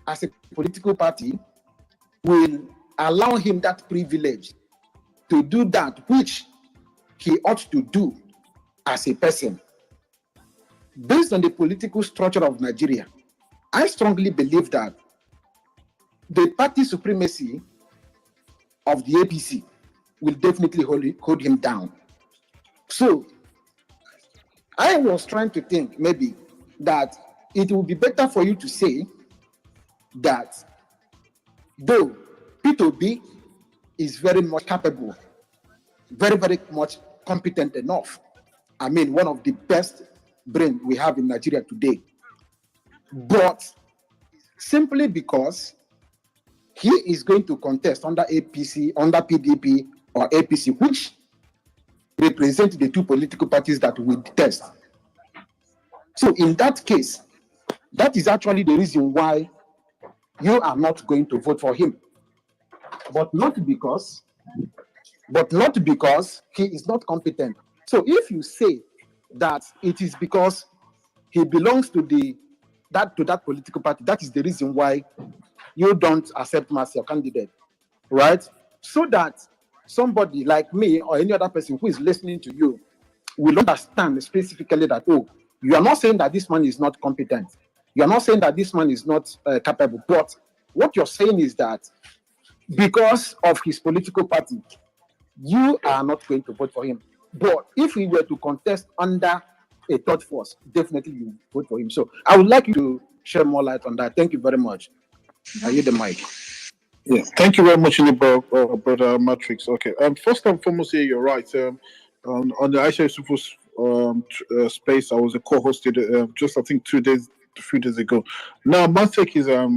as a political party will allow him that privilege to do that which he ought to do as a person. Based on the political structure of Nigeria, I strongly believe that the party supremacy of the APC will definitely hold him down. So I was trying to think maybe that it would be better for you to say that though P2B is very much capable, very, very much competent enough, I mean, one of the best brain we have in Nigeria today, but simply because he is going to contest under APC, under PDP or APC, which represent the two political parties that we detest. So in that case, that is actually the reason why you are not going to vote for him. But not because he is not competent. So if you say that it is because he belongs to that political party, that is the reason why you don't accept him as your candidate, right? So that somebody like me or any other person who is listening to you will understand specifically that, oh, you are not saying that this man is not competent. You are not saying that this man is not capable. But what you're saying is that because of his political party, you are not going to vote for him. But if he were to contest under a third force, definitely you vote for him. So I would like you to shed more light on that. Thank you very much. I yield the mic. Yeah, thank you very much, brother Matrix. Okay, first and foremost, here you're right. On the Aisha Yusufu's space, I was a co-hosted just I think 3 days ago. Now, my take is let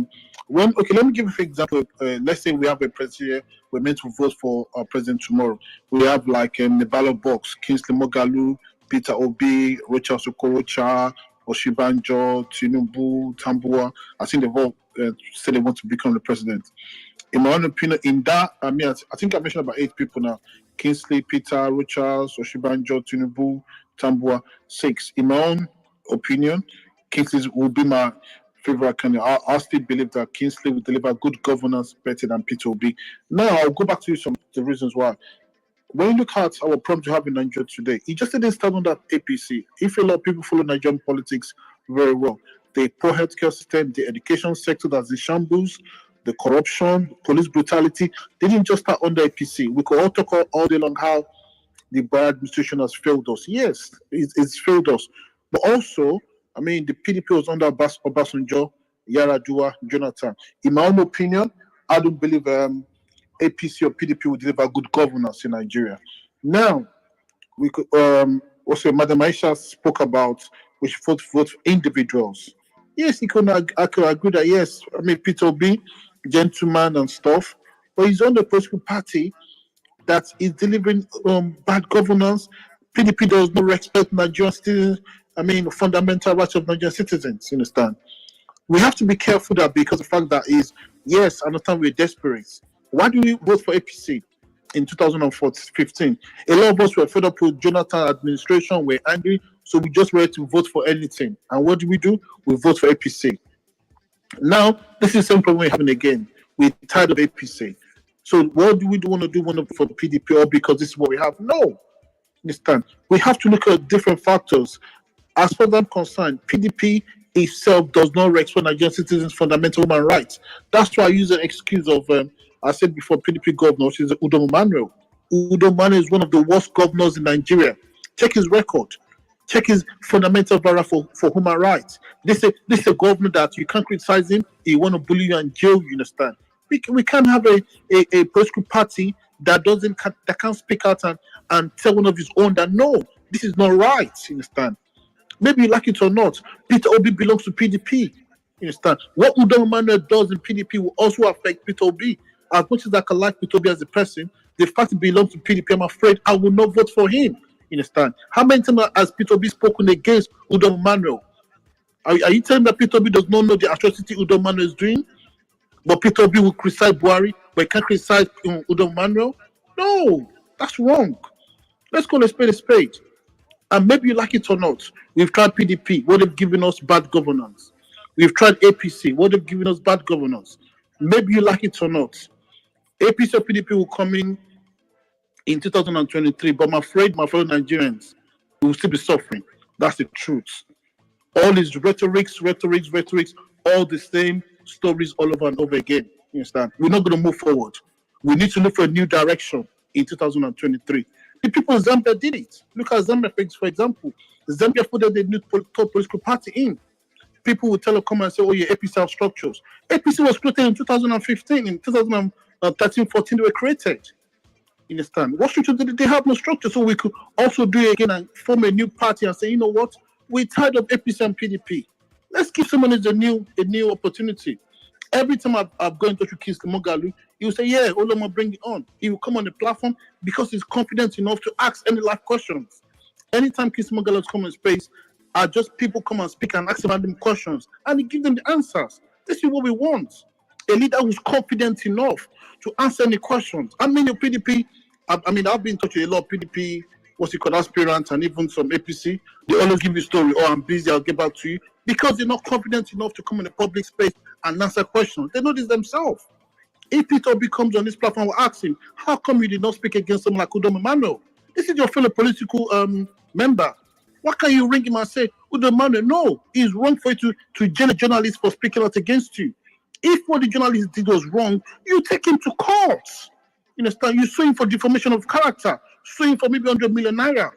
me give you an example. Let's say we have a president. We're meant to vote for our president tomorrow. We have like in the ballot box, Kingsley Moghalu, Peter Obi, Rocha Sokorocha, Oshibanjo, Tinubu, Tambua. I think they've all said they want to become the president. In my own opinion, in that, I think I mentioned about 8 people now. Kingsley, Peter, Rochas, Oshibanjo, Tinubu, Tambua, 6. In my own opinion, Kingsley will be my favorite candidate. I still believe that Kingsley will deliver good governance better than Peter Obi. Now, I'll go back to some of the reasons why. When you look at our problem to have in Nigeria today, it just didn't start on that APC. If a lot of people follow Nigerian politics very well, the poor healthcare system, the education sector that's in shambles, the corruption, police brutality, they didn't just start under APC. We could all talk all day long how the Buhari administration has failed us. Yes, it's failed us. But also, I mean, the PDP was under Obasanjo, Yaradua, Jonathan. In my own opinion, I don't believe APC or PDP will deliver good governance in Nigeria. Now, we could also Madam Aisha spoke about we should vote for individuals. Yes, I could agree that yes, I mean Peter Obi, gentleman and stuff, but he's on the political party that is delivering bad governance. PDP does not respect Nigerian citizens. I mean, fundamental rights of Nigerian citizens. You understand? We have to be careful that because the fact that is yes, I understand we're desperate. Why do we vote for APC in 2015? A lot of us were fed up with Jonathan administration. We're angry, so we just ready to vote for anything. And what do? We vote for APC. Now, this is the same problem we're having again. We're tired of APC. So what do we want to do? Want to vote for the PDP or because this is what we have? No. Understand? We have to look at different factors. As far as I'm concerned, PDP itself does not respect Nigerian citizens' fundamental human rights. That's why I use an excuse of, I said before, PDP governor, which is Udo Manuel. Udo Manuel is one of the worst governors in Nigeria. Check his record. Check his fundamental barrier for human rights. This is a government that you can't criticize him. He want to bully you and jail you, understand? We can't have a political party that can't speak out and tell one of his own that no, this is not right, you understand? Maybe you like it or not, Peter Obi belongs to PDP. You understand? What Udo Manuel does in PDP will also affect Peter Obi. As much as I can like Peter Obi as a person, the fact he belongs to PDP, I'm afraid I will not vote for him. You understand? How many times has Peter Obi spoken against Udo Manuel? Are you telling me that Peter Obi does not know the atrocity Udo Manuel is doing? But Peter Obi will criticize Buhari, but he can't criticize Udo Manuel? No, that's wrong. Let's call a spade a spade. And maybe you like it or not, we've tried PDP. What they've given us bad governance. We've tried APC. What they've given us bad governance. Maybe you like it or not. APC or PDP will come in 2023, but I'm afraid, my fellow Nigerians, we will still be suffering. That's the truth. All these rhetorics, all the same stories all over and over again. You understand? We're not going to move forward. We need to look for a new direction in 2023. The people in Zambia did it. Look at Zambia, for example. Zambia put the new political party in. People will come and say, oh, yeah, APC have structures. APC was created in 2015. In 2013, 14, they were created. You understand? What structure did they have? No structure. So we could also do it again and form a new party and say, you know what? We're tired of APC and PDP. Let's give someone a new opportunity. Every time I've gone in touch with Kingsley Moghalu, he will say, yeah, Oloma, bring it on. He will come on the platform because he's confident enough to ask any live questions. Anytime Kingsley Moghalu comes in space, people come and speak and ask about them questions, and he gives them the answers. This is what we want. A leader who's confident enough to answer any questions. I mean, your PDP, I've been in touch with a lot of PDP, aspirants, and even some APC. They always give you a story, oh, I'm busy, I'll get back to you, because they're not confident enough to come in the public space and answer questions. They know this themselves. If Peter comes on this platform, we'll ask him, how come you did not speak against someone like Udom Emmanuel? This is your fellow political member. Why can't you ring him and say, Udom Emmanuel, no, it's wrong for you to jail a journalist for speaking out against you. If what the journalist did was wrong, you take him to court. You understand? You sue him for defamation of character, sue him for maybe 100 million naira.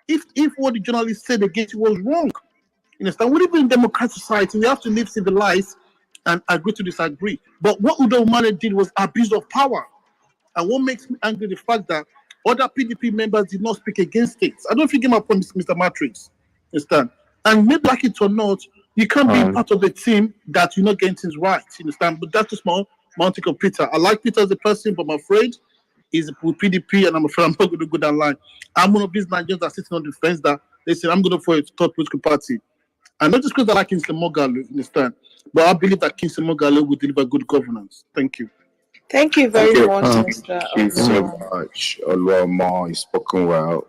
If what the journalist said against you was wrong. You understand? We live in a democratic society. We have to live civilized and agree to disagree. But what Udom Emmanuel did was abuse of power. And what makes me angry the fact that other PDP members did not speak against it. I don't think him upon Mr. Matrix. Understand? And maybe like it or not, you can't be part of a team that you're not getting things right. You understand? But that's just my take of Peter. I like Peter as a person, but I'm afraid he's with PDP, and I'm afraid I'm not going to go that line. I'm one of these Nigerians that are sitting on the fence that they say I'm going for a third political party. And not just because I like Kingsley Moghalu, you understand? But I believe that Kingsley Moghalu will deliver good governance. Thank you. Thank you very much, Mr. Thank you so much, Oluomo. You've spoken well.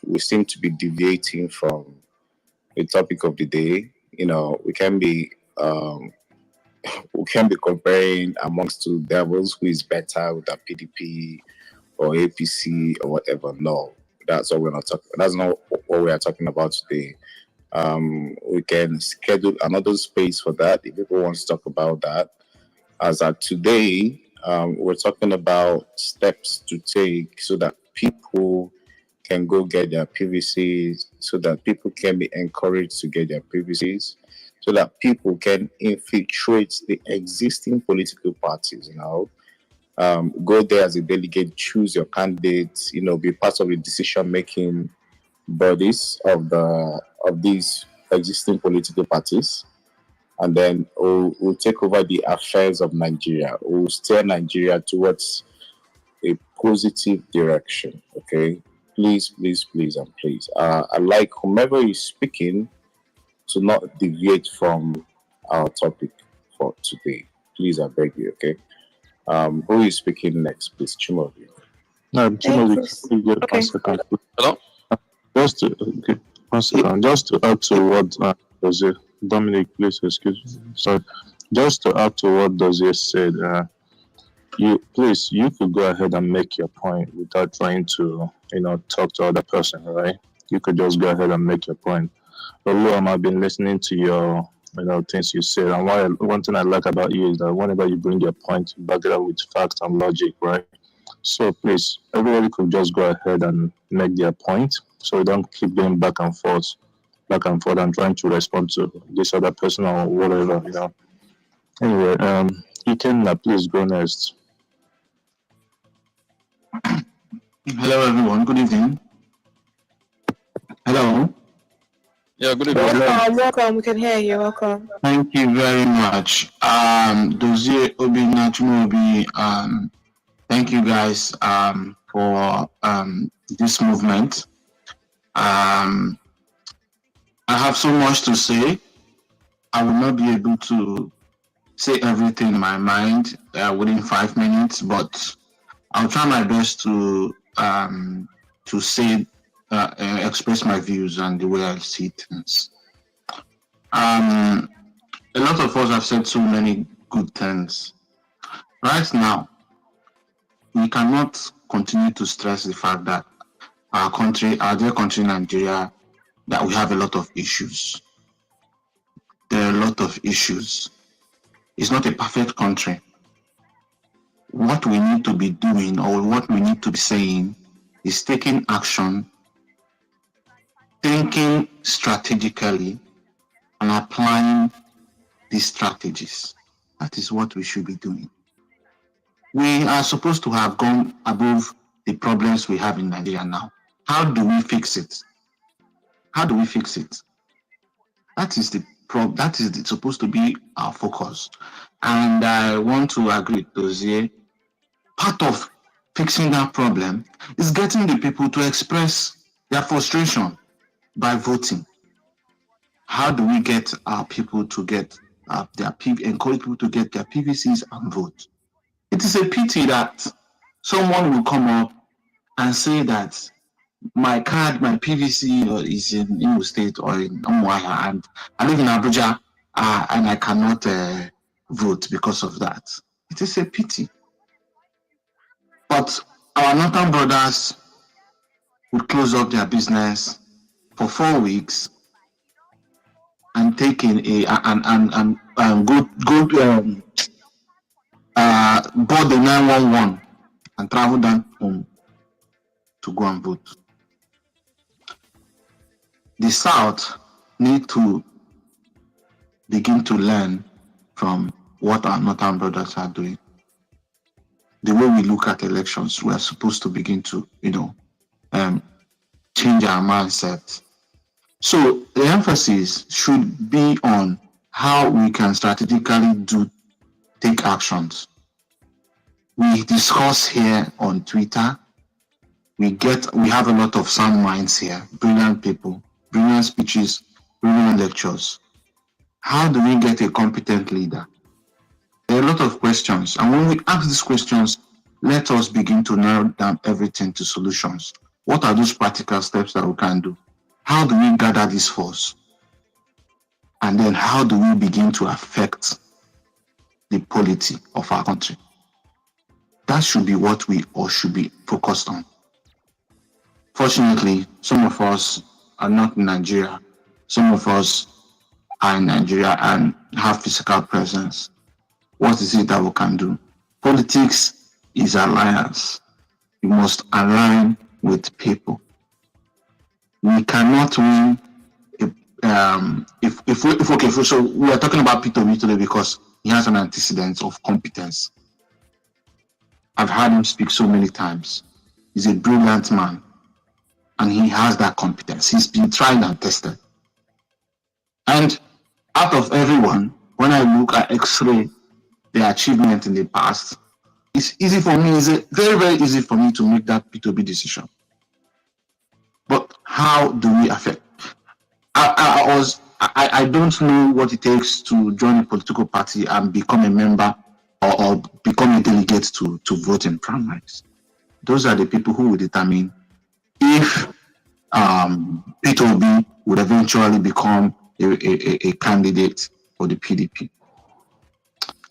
We seem to be deviating from the topic of the day. You know, we can be comparing amongst two devils who is better with a PDP or APC or whatever. No, that's what we're not talking. That's not what we are talking about today. We can schedule another space for that if people want to talk about that. As of today, we're talking about steps to take so that people can go get their PVCs, so that people can be encouraged to get their PVCs, so that people can infiltrate the existing political parties, go there as a delegate, choose your candidates, be part of the decision-making bodies of these existing political parties. And then we'll take over the affairs of Nigeria. We'll steer Nigeria towards a positive direction, okay? Please, please, please, and please. I'd like whomever is speaking to not deviate from our topic for today. Please, I beg you, okay? Who is speaking next, please? Chimobi. No, Chimobi, okay. 1 second. Hello? Just to add to what Dozie, Dominic, please excuse me. So, just to add to what Dozie said, you could go ahead and make your point without trying to, talk to other person, right? You could just go ahead and make your point. But I've been listening to your, things you said, and one thing I like about you is that whenever you bring your point, you back it up with facts and logic, right? So please, everybody could just go ahead and make their point, so we don't keep going back and forth and trying to respond to this other person or whatever, Anyway, you can please go next. Hello, everyone. Good evening. Hello. Yeah, good evening. Welcome. We can hear you. Welcome. Thank you very much. Dozie, Obi, Nachimobi, thank you guys for this movement. I have so much to say. I will not be able to say everything in my mind within 5 minutes, but I'll try my best to say, express my views and the way I see things. a lot of us have said so many good things. Right now, we cannot continue to stress the fact that our country, our dear country, Nigeria, that we have a lot of issues. There are a lot of issues. It's not a perfect country. What we need to be doing, or what we need to be saying, is taking action, thinking strategically, and applying these strategies. That is what we should be doing. We are supposed to have gone above the problems we have in Nigeria now. How do we fix it? How do we fix it? That is supposed to be our focus. And I want to agree with Dozier. Part of fixing that problem is getting the people to express their frustration by voting. How do we get our people to get encourage people to get their PVCs and vote? It is a pity that someone will come up and say that my card, my PVC is in Imo State or in Umuahia, and I live in Abuja, and I cannot vote because of that. It is a pity. But our northern brothers would close up their business for 4 weeks and take in board the 911 and travel down home to go and vote. The South need to begin to learn from what our northern brothers are doing. The way we look at elections, we are supposed to begin to, change our mindset. So the emphasis should be on how we can strategically take actions. We discuss here on Twitter. We have a lot of sound minds here, brilliant people, brilliant speeches, brilliant lectures. How do we get a competent leader? There are a lot of questions, and when we ask these questions, let us begin to narrow down everything to solutions. What are those practical steps that we can do? How do we gather this force? And then how do we begin to affect the polity of our country? That should be what we all should be focused on. Fortunately, some of us are not in Nigeria. Some of us are in Nigeria and have physical presence. What is it that we can do? Politics is alliance. You must align with people. We cannot win so we are talking about Peter Obi today because he has an antecedent of competence. I've heard him speak so many times. He's a brilliant man, and he has that competence. He's been tried and tested. And out of everyone, when I look at X-ray the achievement in the past, it's easy for me, it's very, very easy for me to make that P2B decision. But how do we affect? I don't know what it takes to join a political party and become a member or become a delegate to vote in primaries. Those are the people who will determine if P2B would eventually become a candidate for the PDP.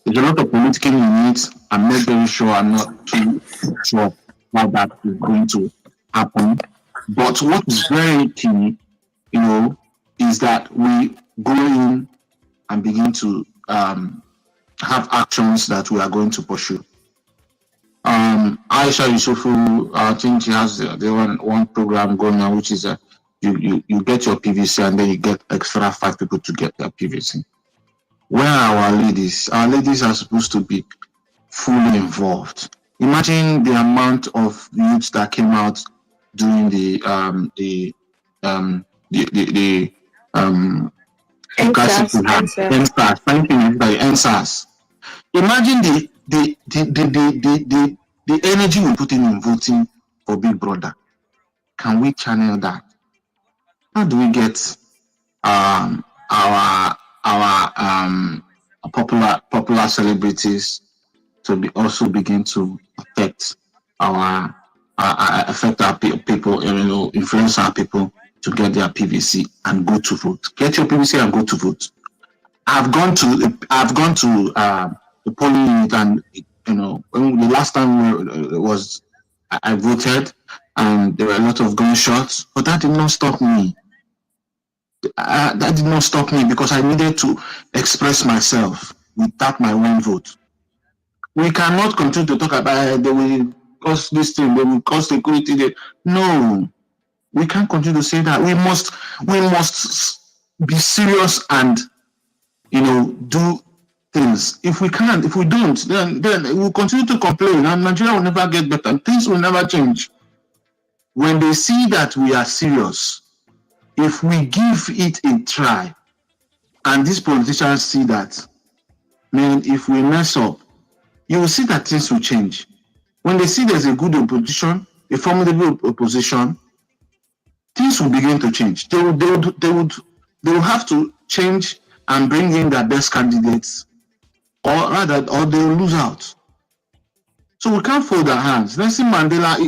There's a lot of political needs. I'm not very sure. I'm not too sure how that is going to happen. But what is very key, is that we go in and begin to have actions that we are going to pursue. Aisha Yusufu, I think she has the one program going on, which is you get your PVC and then you get extra 5 people to get their PVC. Where are our ladies? Our ladies are supposed to be fully involved. Imagine the amount of youths that came out during the NSAS. Thank you, NSAS. Imagine the energy we put in voting for Big Brother. Can we channel that? How do we get our popular celebrities to also begin to affect our people, influence our people to get their PVC and go to vote? Get your PVC and go to vote. I've gone to the polling unit, and when the last time was I voted, and there were a lot of gunshots, but that did not stop me. That did not stop me because I needed to express myself without my one vote. We cannot continue to talk about they will cause this thing, they will cause security. No, we can't continue to say that. We must be serious and do things. If we can't, if we don't, then we'll continue to complain, and Nigeria will never get better. Things will never change. When they see that we are serious, if we give it a try, and these politicians see that, man, if we mess up, you will see that things will change. When they see there's a good opposition, a formidable opposition, things will begin to change. They will have to change and bring in their best candidates, or they will lose out. So we can't fold our hands. Nelson Mandela,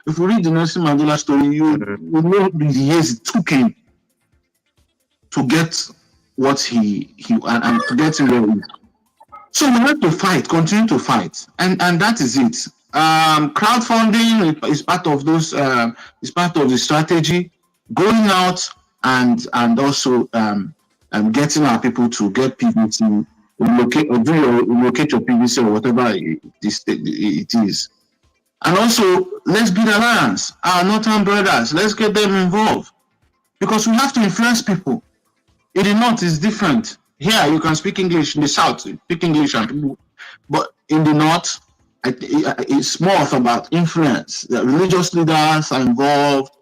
if we read the Nelson Mandela story, you know the years it took him to get what he and to get him where he is. So we have to fight, continue to fight, and that is it. Crowdfunding is part of those. Is part of the strategy. Going out and also getting our people to get PVC, locate your PVC or whatever it is. And also, let's build alliance. Our Northern brothers, let's get them involved, because we have to influence people. In the North is different. Here you can speak English. In the South, speak English, and people, but in the North, it's more about influence. The religious leaders are involved,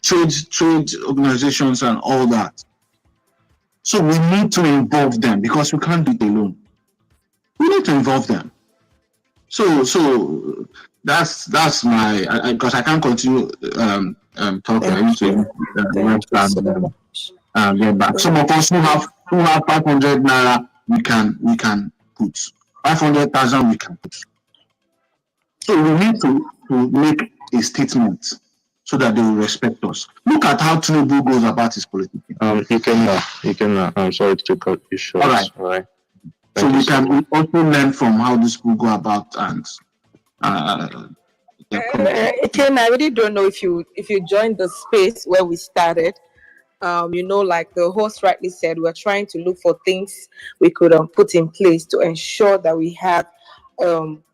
trade organizations, and all that. So we need to involve them, because we can't do it alone. We need to involve them. So that's my, because I can't continue talking. I need to get back. Some of us who have 500 naira, we can put 500,000. We can put. So we need to make a statement so that they will respect us. Look at how Tinubu goes about his politics. You can. I'm sorry to cut you short. All right. So we can also learn from how these people go about and. Ken, I really don't know if you joined the space where we started. Like the host rightly said, we're trying to look for things we could put in place to ensure that we have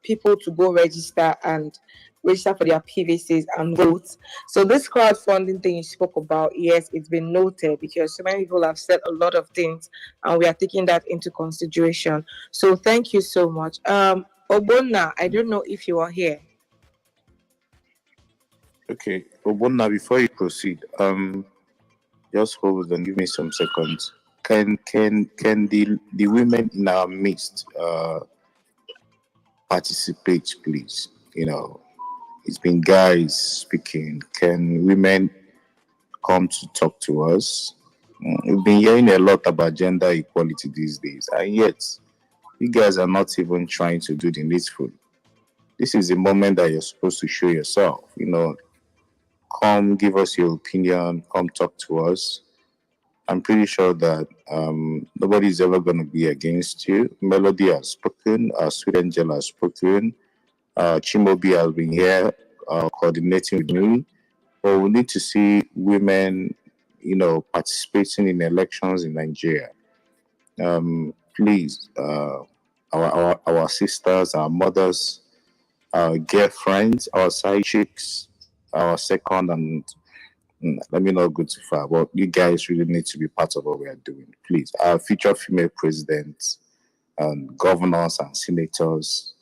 people to go register for their PVCs and vote. So this crowdfunding thing you spoke about, yes, it's been noted, because so many people have said a lot of things, and we are taking that into consideration. So thank you so much. Obonna, I don't know if you are here. Okay, Obonna, before you proceed, just hold and give me some seconds. Can the women in our midst participate, please? It's been guys speaking. Can women come to talk to us? We've been hearing a lot about gender equality these days, and yet you guys are not even trying to do the needful. This is the moment that you're supposed to show yourself. Come give us your opinion. Come talk to us. I'm pretty sure that nobody's ever going to be against you. Melody has spoken. Sweet Angel has spoken. Chimobi has been here coordinating with me. But we need to see women, participating in elections in Nigeria. Please, our sisters, our mothers, our girlfriends, our side chicks, our second and let me not go too far, but you guys really need to be part of what we are doing. Please, our future female presidents and governors and senators,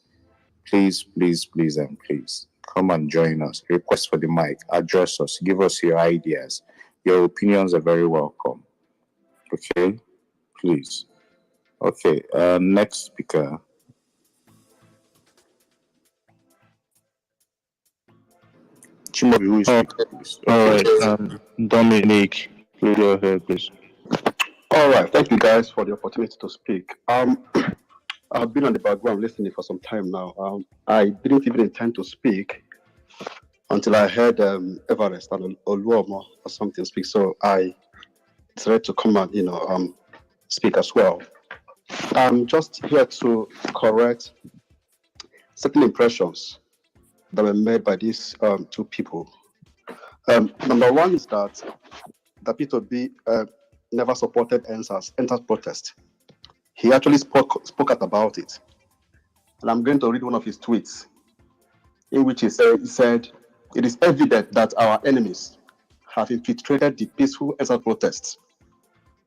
please, and please come and join us. Request for the mic, address us, give us your ideas. Your opinions are very welcome. Okay, please. Okay, next speaker. All right, Dominic, please go ahead, please. All right, thank you guys for the opportunity to speak. I've been on the background listening for some time now. I didn't even intend to speak until I heard Everest and Oluomo or something speak. So I decided to come and speak as well. I'm just here to correct certain impressions that were made by these two people. Number one is that P2B never supported ENSA's protest. He actually spoke out about it. And I'm going to read one of his tweets in which he said, "It is evident that our enemies have infiltrated the peaceful ENSA protests,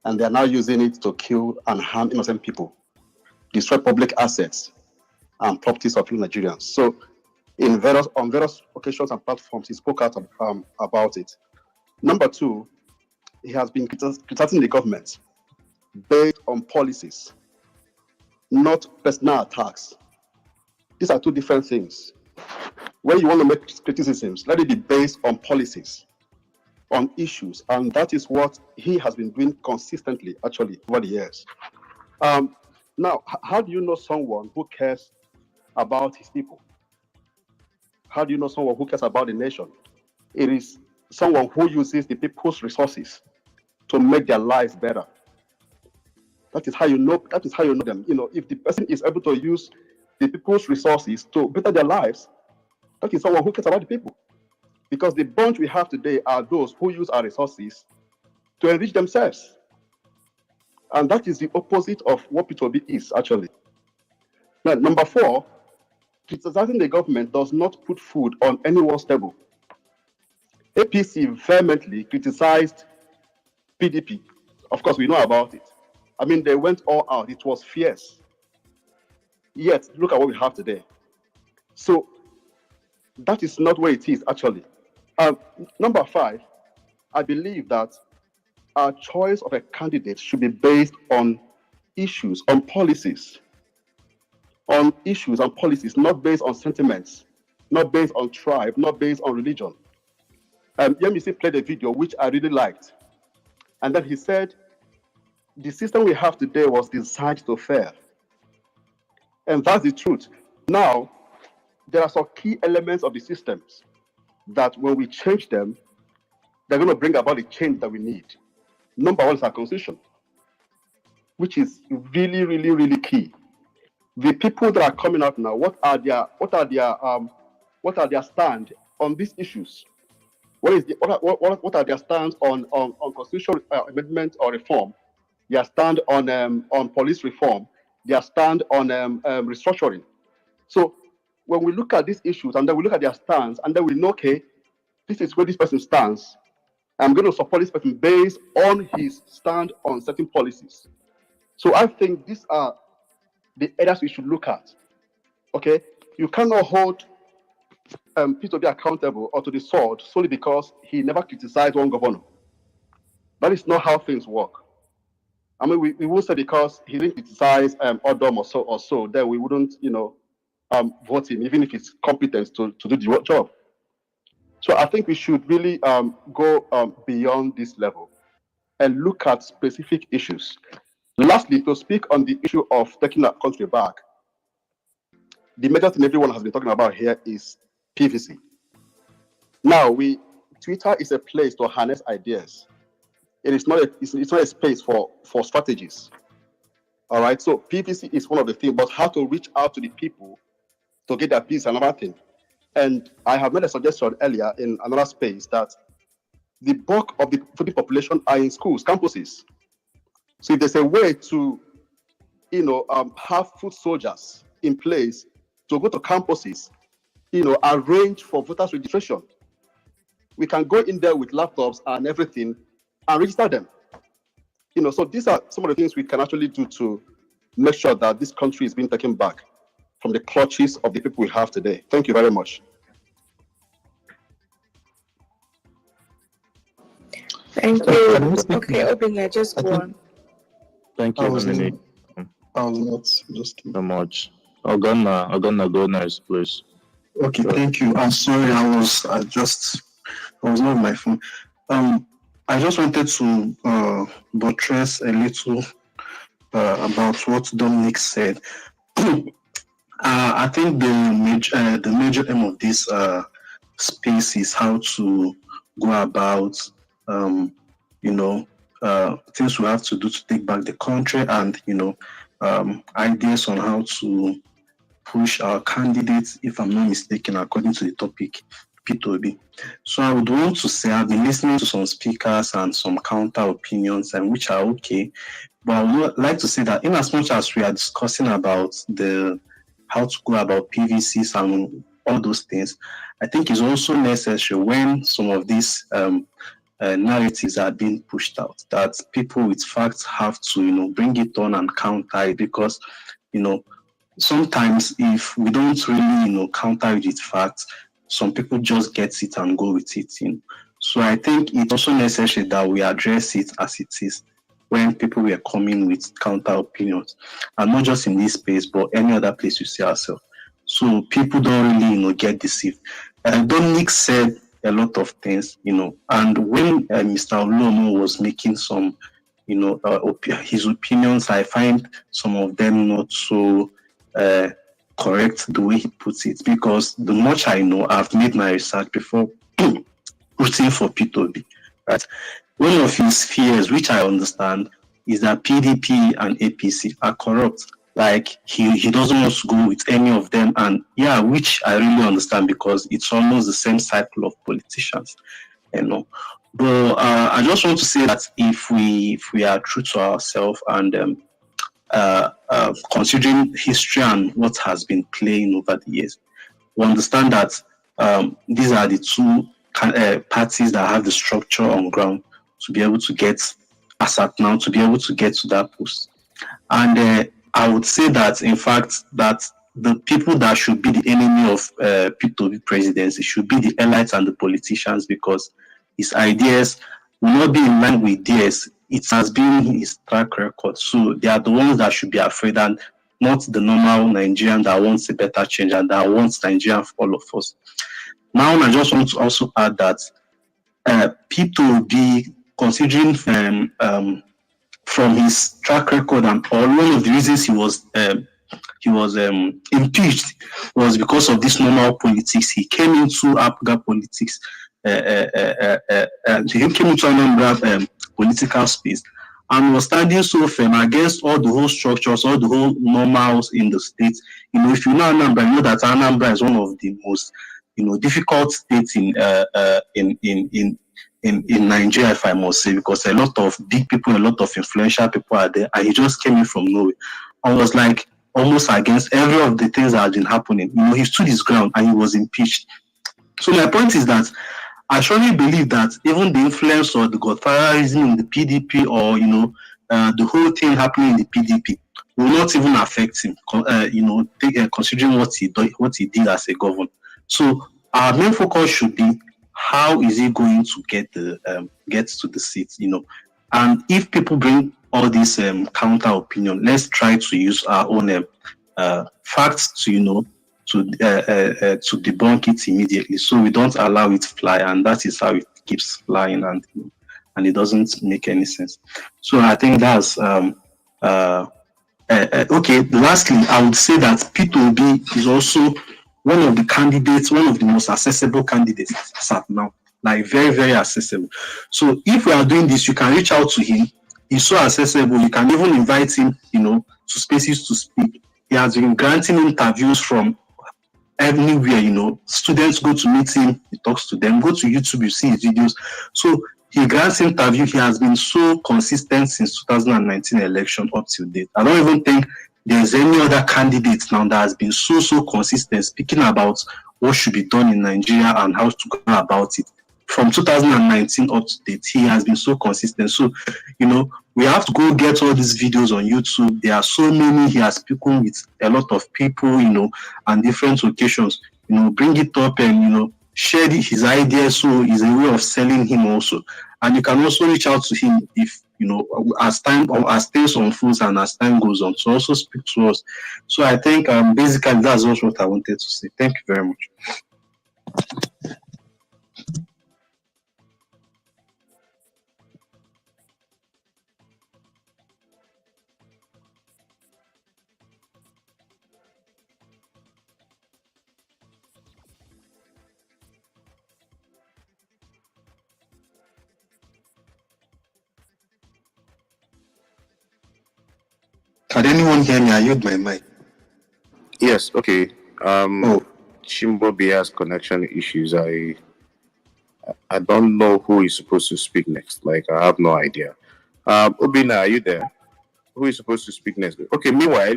and they are now using it to kill and harm innocent people, destroy public assets and properties of Nigerians." So on various occasions and platforms, he spoke out about it. Number two, he has been criticizing the government based on policies, not personal attacks. These are two different things. When you want to make criticisms, let it be based on policies, on issues, and that is what he has been doing consistently, actually, over the years. Now, how do you know someone who cares about his people? How do you know someone who cares about the nation? It is someone who uses the people's resources to make their lives better. That is how you know. That is how you know them. If the person is able to use the people's resources to better their lives, that is someone who cares about the people. Because the bunch we have today are those who use our resources to enrich themselves. And that is the opposite of what P2B is, actually. Now, number four, criticizing the government does not put food on anyone's table. APC vehemently criticized PDP. Of course, we know about it. I mean, they went all out. It was fierce. Yet, look at what we have today. So, that is not where it is, actually. Number five, I believe that our choice of a candidate should be based on issues, on policies. On issues and policies, not based on sentiments, not based on tribe, not based on religion. Yemisi played a video which I really liked. And then he said, the system we have today was designed to fail. And that's the truth. Now, there are some key elements of the systems that when we change them, they're going to bring about the change that we need. Number one is our constitution, which is really, really, really key. The people that are coming out now, what are their stand on these issues? What are their stands on constitutional amendment or reform? Their stand on police reform? Their stand on restructuring? So when we look at these issues and then we look at their stands and then we know, okay, this is where this person stands. I'm going to support this person based on his stand on certain policies. So I think these are the areas we should look at. Okay, you cannot hold P2B accountable or to the sword solely because he never criticized one governor. That is not how things work. I mean, we won't say because he didn't criticize Odom or so, then we wouldn't, vote him, even if he's competent to do the job. So I think we should really go beyond this level and look at specific issues. Lastly, to speak on the issue of taking our country back, the major thing everyone has been talking about here is PVC. Now, Twitter is a place to harness ideas. It is not a space for strategies. All right, so PVC is one of the things, but how to reach out to the people to get their piece, another thing. And I have made a suggestion earlier in another space that the bulk of the voting population are in schools, campuses. So if there's a way to, have foot soldiers in place to go to campuses, arrange for voters registration, we can go in there with laptops and everything and register them. So these are some of the things we can actually do to make sure that this country is being taken back from the clutches of the people we have today. Thank you very much. Thank you. Okay, Obinna, just go on. Thank you, Dominic. I was not just So much. Ogonna, go next, please. okay. Thank you. I'm sorry. I was not on my phone. I just wanted to buttress a little about what Dominic said. I think the major aim of this space is how to go about, things we have to do to take back the country, and ideas on how to push our candidates, if I'm not mistaken, according to the topic, P2B. So I would want to say I've been listening to some speakers and some counter opinions, and which are okay. But I would like to say that in as much as we are discussing about how to go about PVCs and all those things, I think it's also necessary when some of these narratives are being pushed out, that people with facts have to, bring it on and counter it, because, sometimes if we don't really, counter it with facts, some people just get it and go with it. So I think it's also necessary that we address it as it is when people were coming with counter opinions, and not just in this space, but any other place you see ourselves. So people don't really, get deceived. Dominic said a lot of things, and when Mr. Olomo was making some, his opinions, I find some of them not so correct the way he puts it, because the much I know, I've made my research before rooting for P2B, right? One of his fears, which I understand, is that PDP and APC are corrupt. Like he doesn't want to go with any of them, and yeah, which I really understand, because it's almost the same cycle of politicians, But I just want to say that if we are true to ourselves and considering history and what has been playing over the years, we understand that these are the two parties that have the structure on ground to be able to get, as at now, to be able to get to that post. And I would say that, in fact, that the people that should be the enemy of P2B presidency should be the elites and the politicians, because his ideas will not be in line with theirs. It has been his track record. So they are the ones that should be afraid, and not the normal Nigerian that wants a better change and that wants Nigeria for all of us. Now, I just want to also add that P2B, considering from his track record and all, one of the reasons he was impeached was because of this normal politics. He came into Apuga politics. He came into Anambra political space and was standing so firm against all the whole structures, all the whole normals in the state. If you know Anambra, you know that Anambra is one of the most difficult states in Nigeria, if I must say, because a lot of big people, a lot of influential people are there, and he just came in from nowhere and was like almost against every of the things that had been happening. He stood his ground and he was impeached. So my point is that I strongly believe that even the influence or the godfatherism in the PDP, or the whole thing happening in the PDP will not even affect him. Considering what he did as a governor. So our main focus should be, how is he going to get to the seat? And if people bring all this counter opinion, let's try to use our own facts to debunk it immediately, so we don't allow it to fly, and that is how it keeps flying, and it doesn't make any sense. So I think that's okay. Lastly, I would say that P2B is also one of the candidates, one of the most accessible candidates at now, like very, very accessible. So if we are doing this, you can reach out to him. He's so accessible. You can even invite him, to spaces to speak. He has been granting interviews from everywhere. Students go to meet him, he talks to them. Go to YouTube, you see his videos. So he grants interview. He has been so consistent since 2019 election up to date. I don't even think there's any other candidate now that has been so consistent speaking about what should be done in Nigeria and how to go about it. From 2019 up to date, he has been so consistent. So, we have to go get all these videos on YouTube. There are so many. He has spoken with a lot of people, on different occasions. Bring it up and, share his ideas. So it's a way of selling him also. And you can also reach out to him if, as things unfolds and as time goes on, to also speak to us. So I think basically that's also what I wanted to say. Thank you very much. anyone hear me? I yield my mic. Yes, okay. Oh, Chimbobi has connection issues. I don't know who is supposed to speak next. Like, I have no idea. Obina, are you there? Who is supposed to speak next? Okay, meanwhile,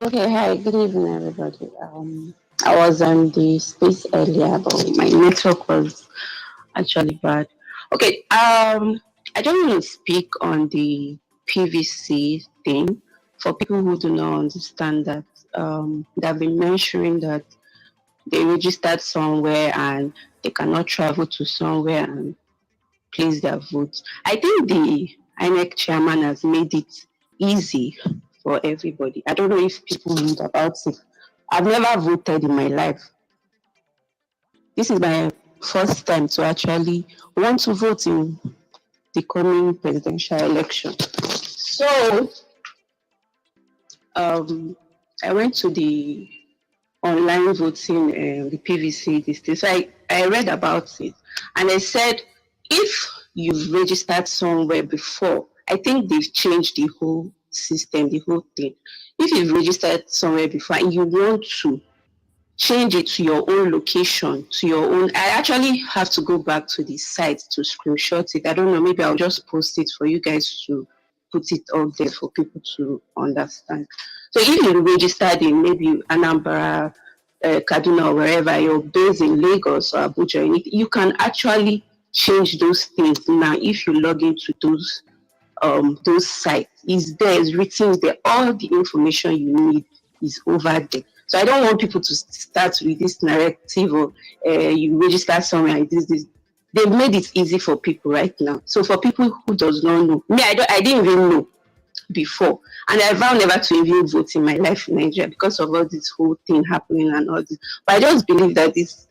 Okay, hi, good evening, everybody. I was on the space earlier, but my network was actually bad. Okay, I don't want to speak on the PVC thing for people who do not understand that. They've been mentioning that they registered somewhere and they cannot travel to somewhere and place their vote. I think the INEC chairman has made it easy for everybody. I don't know if people read about it. I've never voted in my life. This is my first time to actually want to vote in the coming presidential election. So I went to the online voting, the PVC, this thing. So I read about it and I said, if you've registered somewhere before, I think they've changed the whole system, the whole thing. If you've registered somewhere before and you want to change it to your own location, to your own, I actually have to go back to the site to screenshot it. I don't know, maybe I'll just post it for you guys to put it out there for people to understand. So if you registered in maybe Anambra, Kaduna, or wherever you're based in Lagos or Abuja, you can actually change those things now if you log into those sites. It's there, it's written there. All the information you need is over there. So I don't want people to start with this narrative of you register somewhere like this. They've made it easy for people right now. So for people who does not know, me, I didn't even know before. And I vowed never to even vote in my life in Nigeria because of all this whole thing happening and all this. But I just believe that this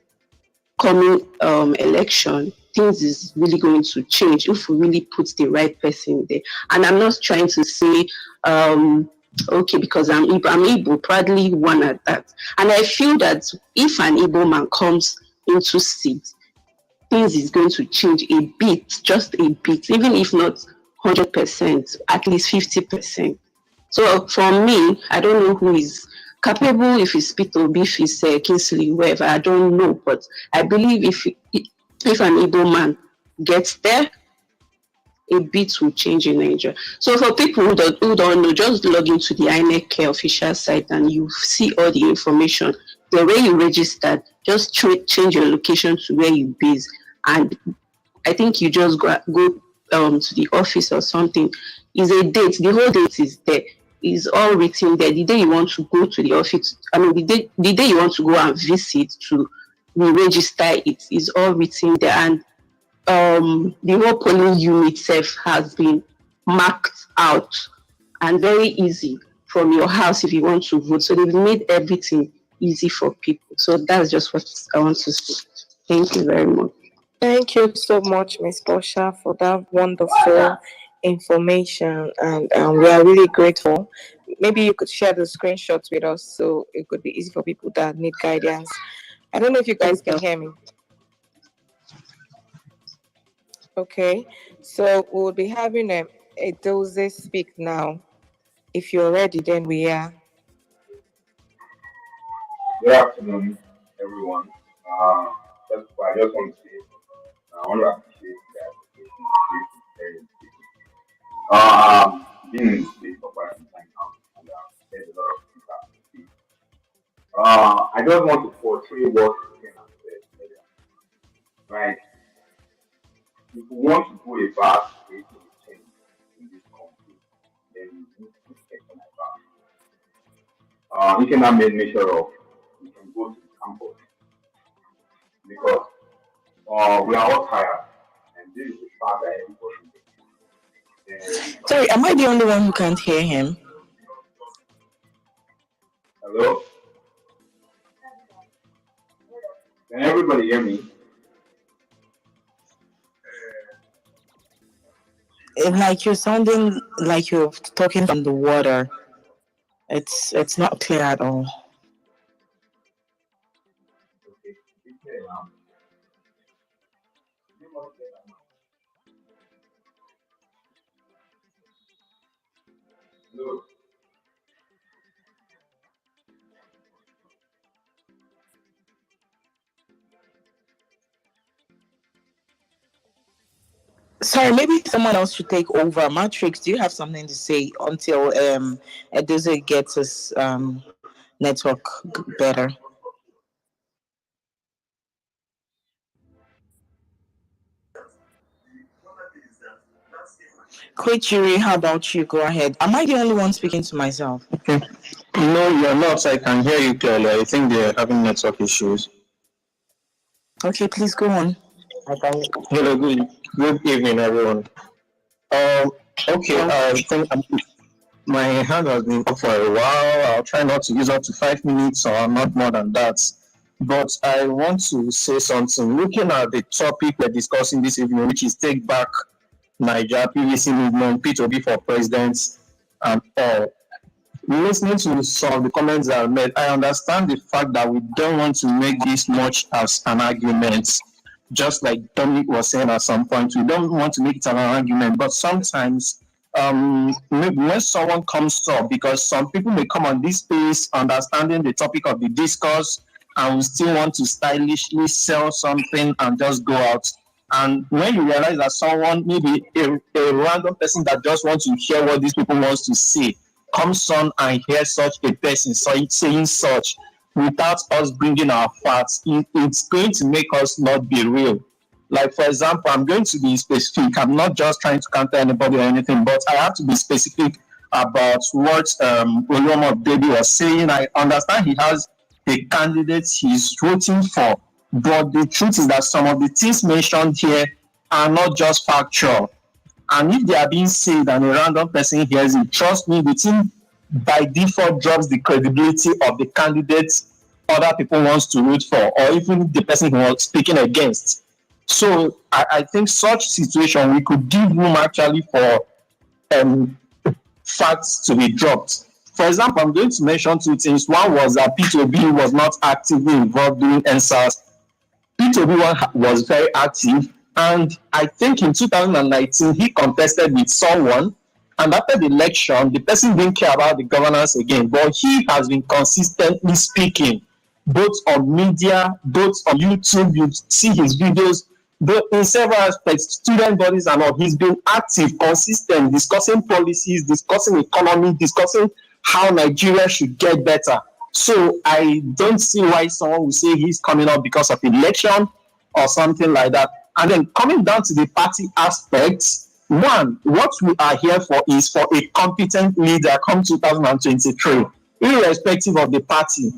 coming election, things is really going to change if we really put the right person there. And I'm not trying to say, okay, because I'm Igbo, proudly one at that. And I feel that if an Igbo man comes into seat, things is going to change a bit, just a bit, even if not 100%, at least 50%. So for me, I don't know who is capable, if it's Peter Obi, if it's Kingsley, whoever, I don't know. But I believe if an Igbo man gets there, a bit will change in Nigeria. So for people who don't know, just log into the INEC official site and you see all the information. The way you registered, just change your location to where you base. And I think you just go to the office or something. Is a date. The whole date is there. Is all written there. The day you want to go to the office, the day you want to go and visit to re-register it is all written there. And the whole polling unit itself has been marked out and very easy from your house if you want to vote. So they've made everything easy for people. So that's just what I want to say. Thank you very much. Thank you so much, Ms. Bosha, for that wonderful information. And we are really grateful. Maybe you could share the screenshots with us so it could be easy for people that need guidance. I don't know if you guys can hear me. Okay, so we'll be having a Doze speak now. If you're ready, then we are. Good afternoon, everyone. First of all, I just want to say I want to appreciate that this is very important. Been in space for quite some time now, and there's a lot of things I have to speak. I just want to portray what Ken has said earlier. Right? If we want to go about creating a change in this country, then we need to take an advantage. You cannot make measure of we can go to the campus because we are all tired, and this is the fact that everybody makes. Sorry, am I the only one who can't hear him? Hello? Can everybody hear me? Like you're sounding like you're talking from the water. It's not clear at all. It's there now. You must say that now. Look, Sorry, maybe someone else should take over. Matrix, do you have something to say until Edoze gets his network better? Koichiri, how about you? Go ahead. Am I the only one speaking to myself? Okay. No, you're not. I can hear you clearly. I think they're having network issues. Okay, please go on. Hello, good evening, everyone. Okay, I think my hand has been up for a while. I'll try not to use up to 5 minutes or not more than that. But I want to say something. Looking at the topic we're discussing this evening, which is Take Back Niger, PVC movement, P2B for president, and all. Listening to some of the comments that are made, I understand the fact that we don't want to make this much as an argument. Just like Dominic was saying at some point, we don't want to make it an argument, but sometimes maybe when someone comes up, because some people may come on this space understanding the topic of the discourse and we still want to stylishly sell something and just go out. And when you realize that someone, maybe a random person that just wants to hear what these people wants to say, comes on and hears such a person saying such without us bringing our facts, it's going to make us not be real. Like, for example, I'm going to be specific. I'm not just trying to counter anybody or anything, but I have to be specific about what Oluomo Baby was saying. I understand he has a candidate he's voting for, but the truth is that some of the things mentioned here are not just factual. And if they are being said and a random person hears it, trust me, the thing by default drops the credibility of the candidates other people wants to root for, or even the person who was speaking against. So I think such situation we could give room actually for facts to be dropped. For example, I'm going to mention two things. One was that P2B was not actively involved during NSAS. P2B was very active, and I think in 2019 he contested with someone, and after the election, the person didn't care about the governance again, but he has been consistently speaking, both on media, both on YouTube. You see his videos, but in several aspects, student bodies and all. He's been active, consistent, discussing policies, discussing economy, discussing how Nigeria should get better. So I don't see why someone will say he's coming up because of election or something like that. And then coming down to the party aspects, one, what we are here for is for a competent leader come 2023, irrespective of the party.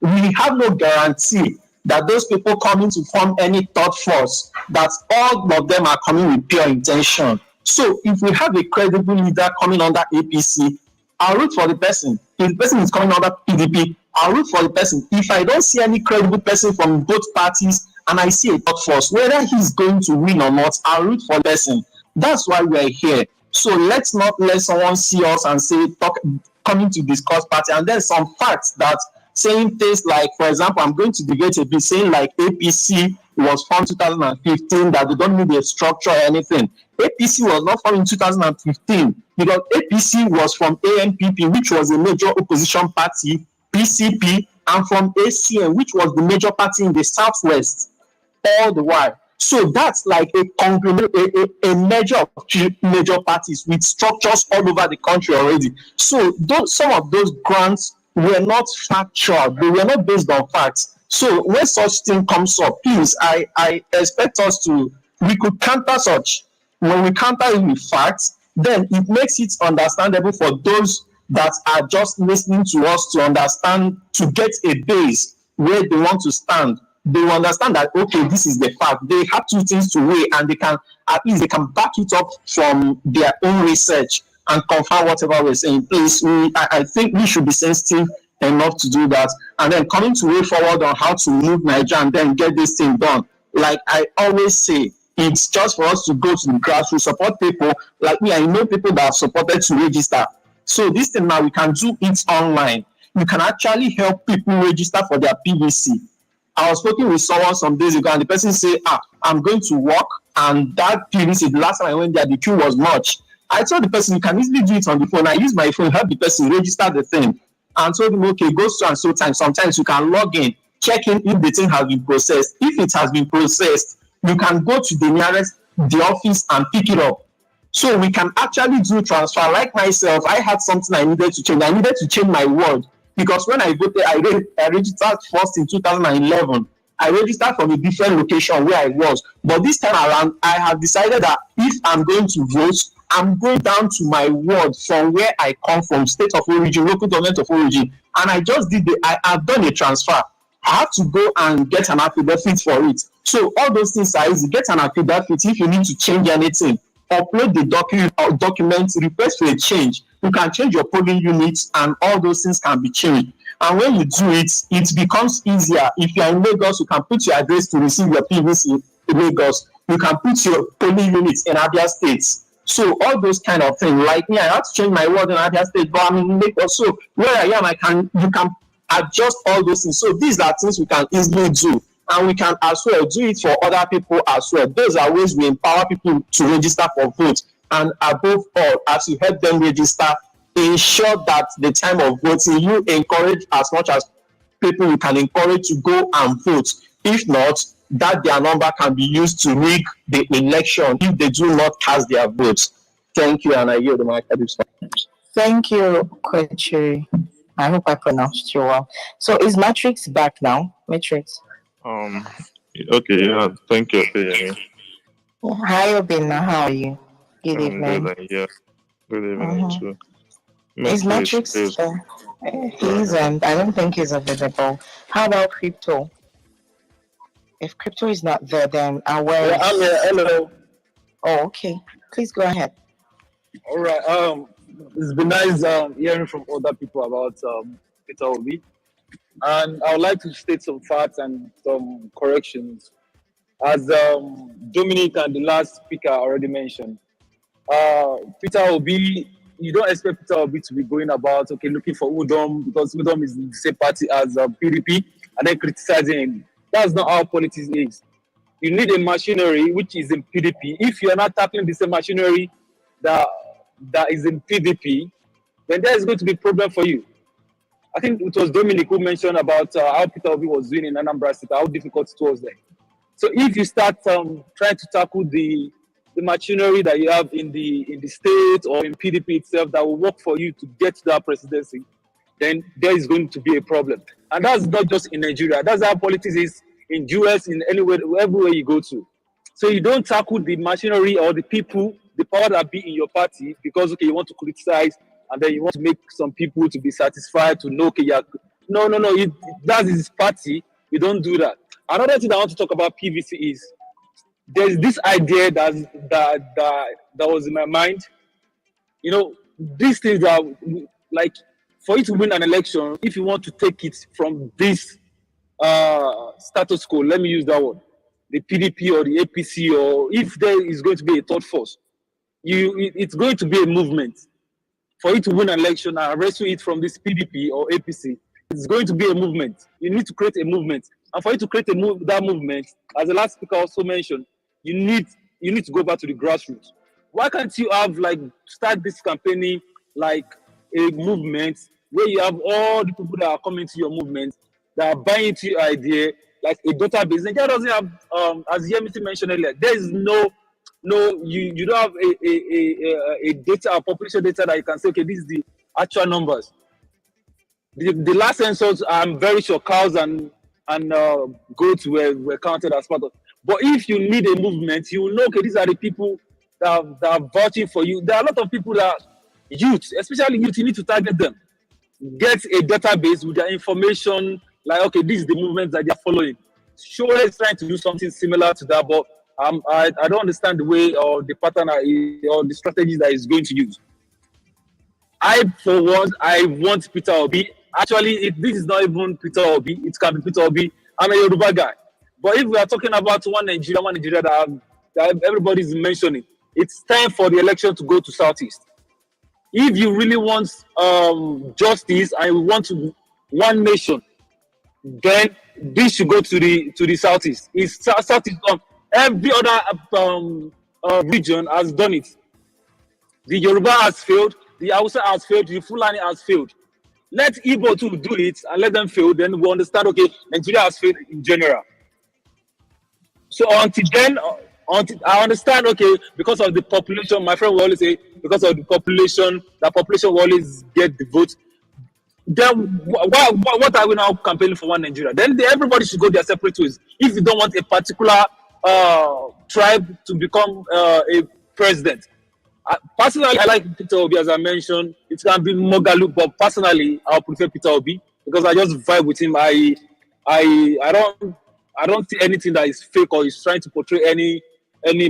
We have no guarantee that those people coming to form any thought force, that all of them are coming with pure intention. So if we have a credible leader coming under APC, I'll root for the person. If the person is coming under PDP, I'll root for the person. If I don't see any credible person from both parties and I see a thought force, whether he's going to win or not, I'll root for the person. That's why we're here. So let's not let someone see us and say, coming to discuss party, and then some facts that saying things like, for example, I'm going to debate a bit, saying like APC was formed 2015, that they don't need a structure or anything. APC was not formed in 2015 because APC was from ANPP, which was a major opposition party, PCP, and from ACN, which was the major party in the Southwest all the while. So that's like a conglomerate, a measure of major parties with structures all over the country already. So some of those grants were not factual, they were not based on facts. So when such thing comes up, please, I expect us to, we could counter such. When we counter it with facts, then it makes it understandable for those that are just listening to us to understand, to get a base where they want to stand. They will understand that, okay, this is the fact. They have two things to weigh, and they can, at least they can back it up from their own research and confirm whatever we're saying. Please, I think we should be sensitive enough to do that. And then coming to way forward on how to move Nigeria and then get this thing done. Like I always say, it's just for us to go to the grassroots, support people. Like me, I know people that have supported to register. So this thing now, we can do it online. You can actually help people register for their PVC. I was speaking with someone some days ago, and the person say, I'm going to work, and that PVC, the last time I went there, the queue was much. I told the person, you can easily do it on the phone. I use my phone, help the person register the thing, and told him, okay, go so and so time. Sometimes you can log in, check in if the thing has been processed. If it has been processed, you can go to the nearest the office and pick it up. So we can actually do transfer. Like myself, I had something I needed to change. I needed to change my word because when I voted, I registered first in 2011. I registered from a different location where I was. But this time around, I have decided that if I'm going to vote, I'm going down to my ward from where I come from, state of origin, local government of origin. And I just did I have done a transfer. I have to go and get an affidavit for it. So all those things are easy. Get an affidavit if you need to change anything. Upload the documents, request for a change. You can change your polling units and all those things can be changed. And when you do it, it becomes easier. If you are in Lagos, you can put your address to receive your PVC in Lagos. You can put your polling units in Abia State. So all those kind of things. Like me, I have to change my word in Abia State, but I'm in Lagos. So where I am, you can adjust all those things. So these are things we can easily do. And we can as well do it for other people as well. Those are ways we empower people to register for vote. And above all, as you help them register, ensure that the time of voting, you encourage as much as people you can encourage to go and vote. If not, that their number can be used to rig the election if they do not cast their votes. Thank you, and I yield the mic. Thank you, Kwechi. I hope I pronounced you well. So is Matrix back now? Matrix. Okay, yeah, thank you. Okay, Hi, Obina. How are you? Good evening. Yeah, good evening too. Is Matrix there? He isn't. I don't think he's available. How about Crypto? If Crypto is not there, then I'm here. Hello. Oh, okay. Please go ahead. All right. It's been nice hearing from other people about Peter Obi. And I would like to state some facts and some corrections. As Dominic and the last speaker already mentioned, Peter Obi, you don't expect Peter Obi to be going about, looking for Udom because Udom is in the same party as PDP and then criticizing him. That's not how politics is. You need a machinery which is in PDP. If you're not tackling the same machinery that is in PDP, then there is going to be a problem for you. I think it was Dominic who mentioned about how Peter Obi was doing in Anambra State, how difficult it was there. So if you start trying to tackle the machinery that you have in the state or in PDP itself that will work for you to get to that presidency, then there is going to be a problem. And that's not just in Nigeria. That's how politics is in US, in anywhere, everywhere you go to. So you don't tackle the machinery or the people, the power that be in your party because, you want to criticize and then you want to make some people to be satisfied to know, no, that is his party. You don't do that. Another thing I want to talk about PVC is there's this idea that was in my mind. These things are like for you to win an election, if you want to take it from this status quo, let me use that word, the PDP or the APC, or if there is going to be a third force, it's going to be a movement. For you to win an election and rescue it from this PDP or APC, it's going to be a movement. You need to create a movement. And for you to create that movement, as the last speaker also mentioned, you need to go back to the grassroots. Why can't you have start this campaigning like a movement where you have all the people that are coming to your movement, that are buying into your idea, like a database? Nigeria doesn't have, as Yemisi mentioned earlier, there is you don't have a data, a population data that you can say, okay, this is the actual numbers. The last census, I'm very sure cows and goats were counted as part of. But if you need a movement, you will know, okay, these are the people that are voting for you. There are a lot of people that youth, especially youth, you need to target them. Get a database with their information, like, okay, this is the movement that they're following. Sure, it's trying to do something similar to that, but I don't understand the way or the pattern or the strategies that he's going to use. For one, I want Peter Obi. Actually, this is not even Peter Obi. It can be Peter Obi. I'm a Yoruba guy. But if we are talking about one Nigeria that everybody's mentioning, it's time for the election to go to Southeast. If you really want justice and you want one nation, then this should go to the southeast. It's southeast. Every other region has done it. The Yoruba has failed. The Hausa has failed. The Fulani has failed. Let Igbo too do it and let them fail. Then we understand. Okay, Nigeria has failed in general. So until then, until I understand, okay, because of the population, my friend will always say, because of the population, the population will always get the vote. Then what are we now campaigning for one Nigeria? Then everybody should go their separate ways. If you don't want a particular tribe to become a president. Personally, I like Peter Obi, as I mentioned. It can be Mogalu, but personally, I prefer Peter Obi because I just vibe with him. I don't see anything that is fake or is trying to portray any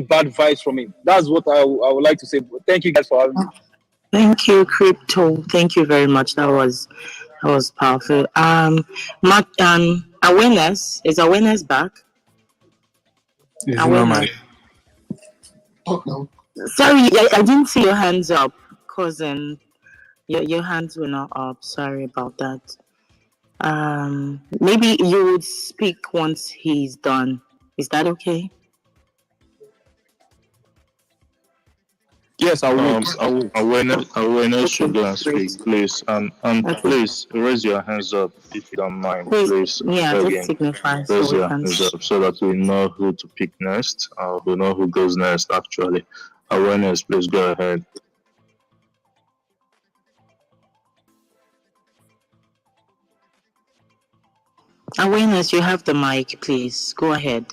bad vibes from him. That's what I would like to say. But thank you guys for having me. Thank you, Crypto. Thank you very much. That was powerful. Awareness, is awareness back? Awareness. Sorry, I didn't see your hands up, cousin. Your hands were not up. Sorry about that. Maybe you would speak once he's done. Is that okay? Yes, I will. Awareness should go and speak, please. And please raise your hands up if you don't mind. Please. Yeah, just signify raise your hands up so that we know who to pick next. We know who goes next, actually. Awareness, please go ahead. Awareness, you have the mic, please. Go ahead.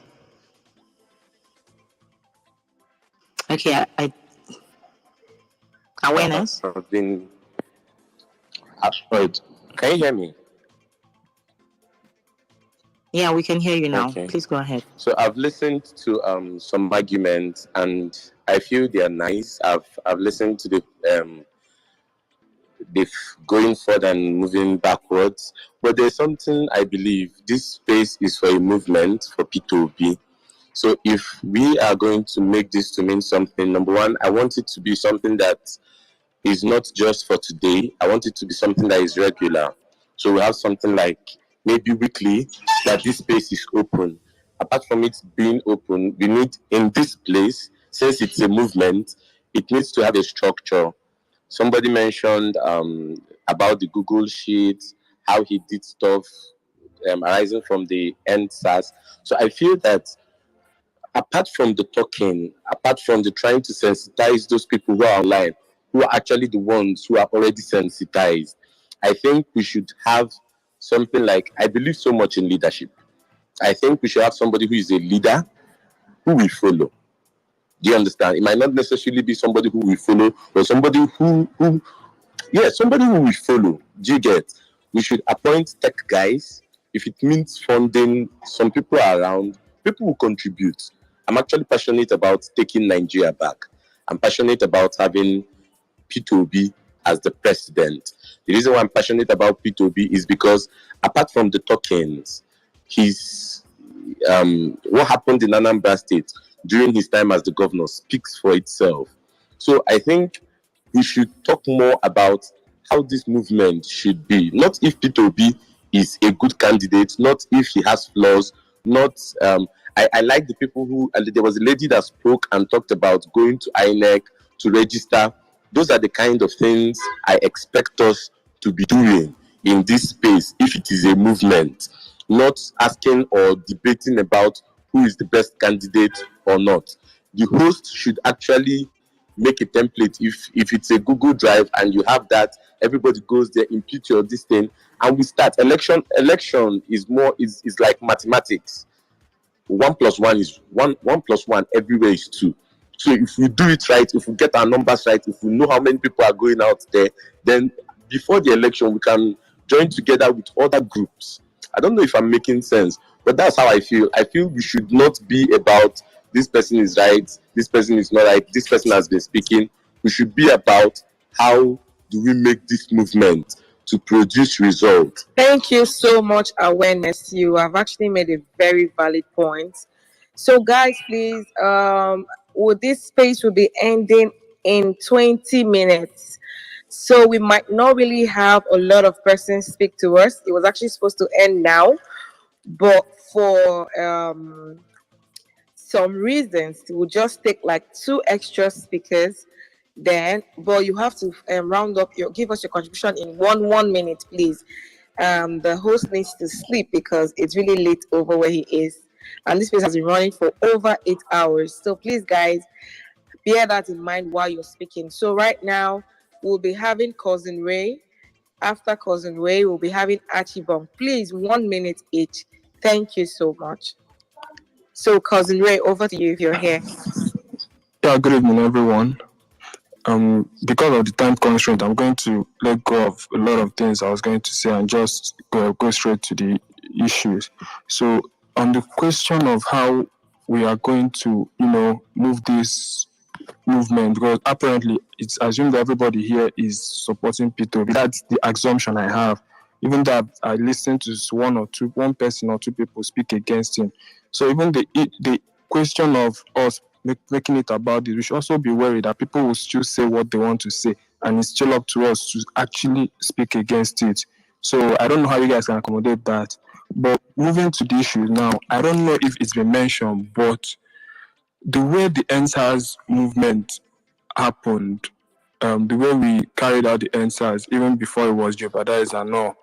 Okay, Awareness? Right. Can you hear me? Yeah, we can hear you now. Okay. Please go ahead. So I've listened to some arguments and I feel they are nice. I've listened to the going forward and moving backwards. But there's something I believe this space is for a movement for P2B. So if we are going to make this to mean something, number one, I want it to be something that is not just for today. I want it to be something that is regular. So we have something like maybe weekly that this space is open. Apart from it being open, we need in this place, since it's a movement, it needs to have a structure. Somebody mentioned about the Google Sheets, how he did stuff arising from the NSAS. So I feel that apart from the talking, apart from the trying to sensitize those people who are online, who are actually the ones who are already sensitized, I think we should have something like, I believe so much in leadership. I think we should have somebody who is a leader who we follow. Do you understand? It might not necessarily be somebody who we follow, but somebody somebody who we follow. Do you get? We should appoint tech guys. If it means funding, some people are around, people will contribute. I'm actually passionate about taking Nigeria back. I'm passionate about having P2B as the president. The reason why I'm passionate about P2B is because apart from the tokens, what happened in Anambra State during his time as the governor speaks for itself. So I think we should talk more about how this movement should be. Not if P2B is a good candidate, not if he has flaws, not... I like the people who... there was a lady that spoke and talked about going to INEC to register. Those are the kind of things I expect us to be doing in this space if it is a movement. Not asking or debating about who is the best candidate or not. The host should actually make a template. If it's a Google Drive and you have that, everybody goes there, input your this thing, and we start. Election is like mathematics. 1 + 1 is 1. 1 + 1 everywhere is 2. So if we do it right, if we get our numbers right, if we know how many people are going out there, then before the election we can join together with other groups. I don't know if I'm making sense, but that's how I feel. I feel we should not be about this person is right, this person is not right, this person has been speaking. We should be about how do we make this movement to produce results. Thank you so much, Awareness. You have actually made a very valid point. So guys, please, this space will be ending in 20 minutes. So we might not really have a lot of persons speak to us. It was actually supposed to end now, but for some reasons we'll just take like 2 extra speakers. Then, but you have to round up give us your contribution in 1 minute, please. The host needs to sleep because it's really late over where he is, and this place has been running for over 8 hours. So please, guys, bear that in mind while you're speaking. So right now we'll be having Cousin Ray. After Cousin Ray, we'll be having Archibong. Please, 1 minute each. Thank you so much. So, Cousin Ray, over to you if you're here. Yeah, good evening, everyone. Because of the time constraint, I'm going to let go of a lot of things I was going to say and just go straight to the issues. So, on the question of how we are going to, move this movement, because apparently it's assumed that everybody here is supporting P2. That's the assumption I have. Even though I listened to one person or two people speak against him. So even the question of us making it about it, we should also be worried that people will still say what they want to say, and it's still up to us to actually speak against it. So I don't know how you guys can accommodate that. But moving to the issue now, I don't know if it's been mentioned, but the way the NSAS movement happened, the way we carried out the NSAS, even before it was jeopardized and all,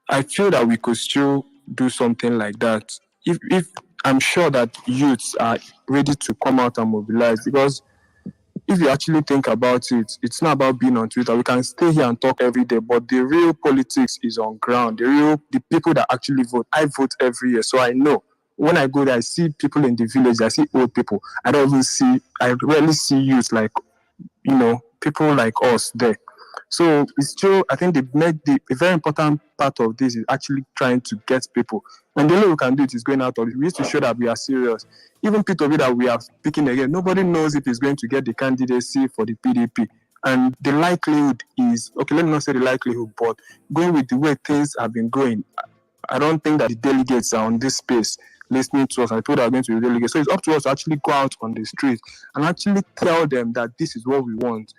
I feel that we could still do something like that. If I'm sure that youths are ready to come out and mobilize, because if you actually think about it, it's not about being on Twitter. We can stay here and talk every day, but the real politics is on ground. The people that actually vote. I vote every year, so I know. When I go there, I see people in the village. I see old people. I rarely see youth like, people like us there. So it's true. I think a very important part of this is actually trying to get people. And the only way we can do it is going out of it. We need to show that we are serious. Even P2B that we are picking again, nobody knows if he's going to get the candidacy for the PDP. And the likelihood is, okay, let me not say the likelihood, but going with the way things have been going, I don't think that the delegates are on this space listening to us. I told them are going to be delegates. So it's up to us to actually go out on the street and actually tell them that this is what we want.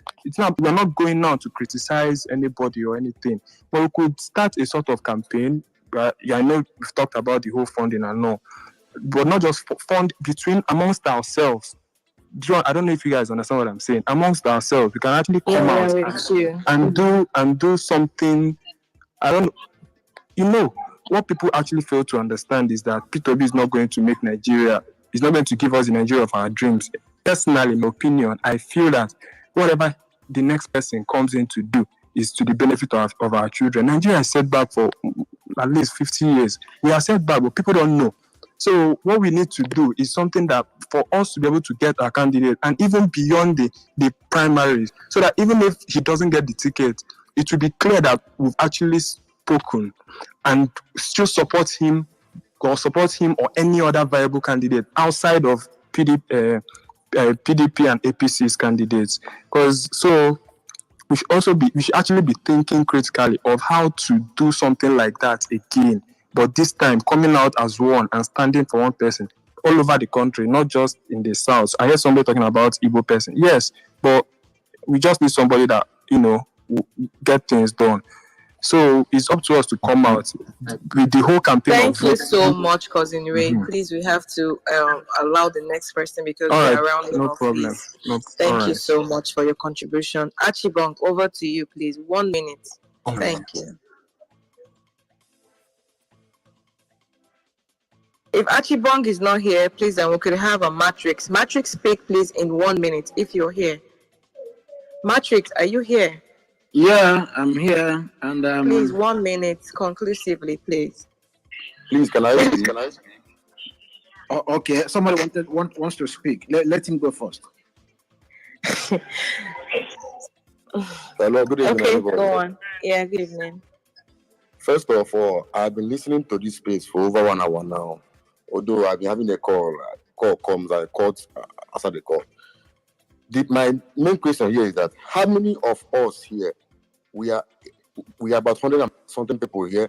We're not going now to criticize anybody or anything, but we could start a sort of campaign. I know we've talked about the whole funding and all, but not just fund amongst ourselves. I don't know if you guys understand what I'm saying. Amongst ourselves, we can actually come out and do something. What people actually fail to understand is that P2B is not going to make Nigeria, it's not going to give us the Nigeria of our dreams. Personally, in my opinion, I feel that whatever the next person comes in to do is to the benefit of our children. Nigeria is set back for at least 50 years. We are set back, but people don't know. So what we need to do is something that for us to be able to get our candidate and even beyond the primaries, so that even if he doesn't get the ticket, it will be clear that we've actually spoken and still support him or any other viable candidate outside of PDP and APC's candidates. Because we should actually be thinking critically of how to do something like that again, but this time coming out as one and standing for one person all over the country, not just in the south. I heard somebody talking about Igbo person. Yes, but we just need somebody that will get things done. So it's up to us to come out with the whole campaign. Thank you so much, Cousin Ray. Please, we have to allow the next person because we're around. No problem. Thank you so much for your contribution. Archibong, over to you, please. 1 minute. Thank you. If Archibong is not here, please, then we could have a Matrix. Matrix, speak, please, in 1 minute if you're here. Matrix, are you here? Yeah, I'm here, and please 1 minute conclusively, please. Please, can I speak? Okay, somebody wants to speak. Let him go first. Hello, good evening, everybody. Go on. Yeah, good evening. First of all, I've been listening to this space for over 1 hour now. Although I've been having a call comes, I called after the call. My main question here is that how many of us here, we are about 100 and something people here,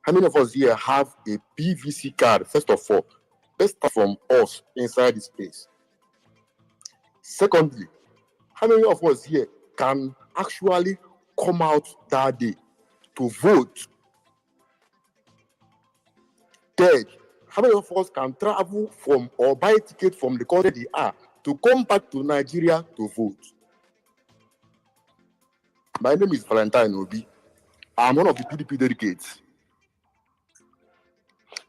how many of us here have a PVC card? First of all, let's start from us inside this space. Secondly, how many of us here can actually come out that day to vote? Third, how many of us can travel from or buy a ticket from the country they are to come back to Nigeria to vote? My name is Valentine Obi. I'm one of the PDP delegates.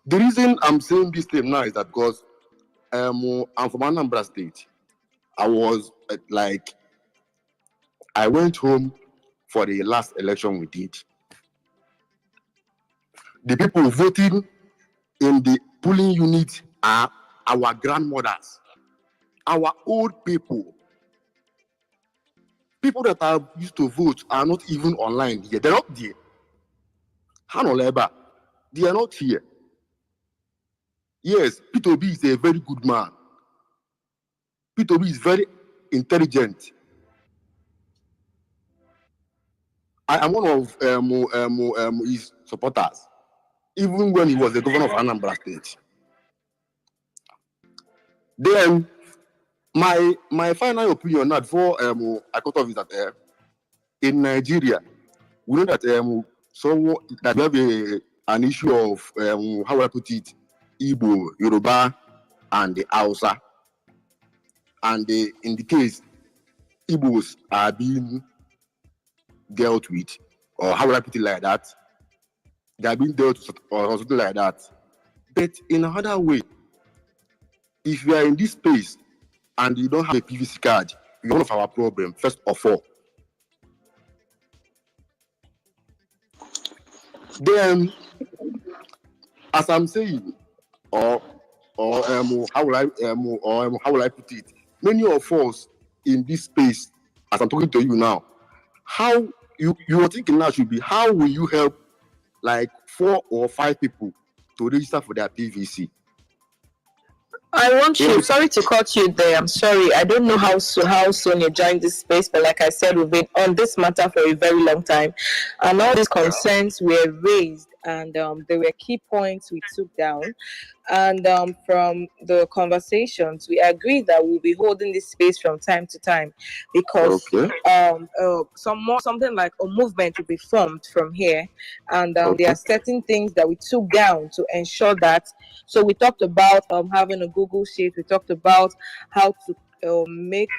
The reason I'm saying this thing now is that because I'm from Anambra State. I was I went home for the last election we did. The people voting in the polling unit are our grandmothers, our old people. People that are used to vote are not even online here. They're not there. Hanoleba, they are not here. Yes, P2B is a very good man. P2B is very intelligent. I am one of his supporters, even when he was the governor of Anambra State. Then, my final opinion now before I cut off is that in Nigeria, we know that that we have an issue of how will I put it, Igbo, Yoruba, and the Hausa. And in the case, Igbos are being dealt with, or how will I put it like that? They are being dealt with, or something like that. But in another way, if you are in this space and you don't have a PVC card, you're one of our problems, first of all. Then, as I'm saying, or how will I put it? Many of us in this space, as I'm talking to you now, how you are thinking now should be how will you help like 4 or 5 people to register for their PVC? I want you, sorry to cut you there. I'm sorry. I don't know how soon you joined this space, but like I said, we've been on this matter for a very long time. And all these concerns were raised, and there were key points we took down. And from the conversations, we agreed that we'll be holding this space from time to time because something like a movement will be formed from here, and there are certain things that we took down to ensure that. So we talked about having a Google Sheet. We talked about how to make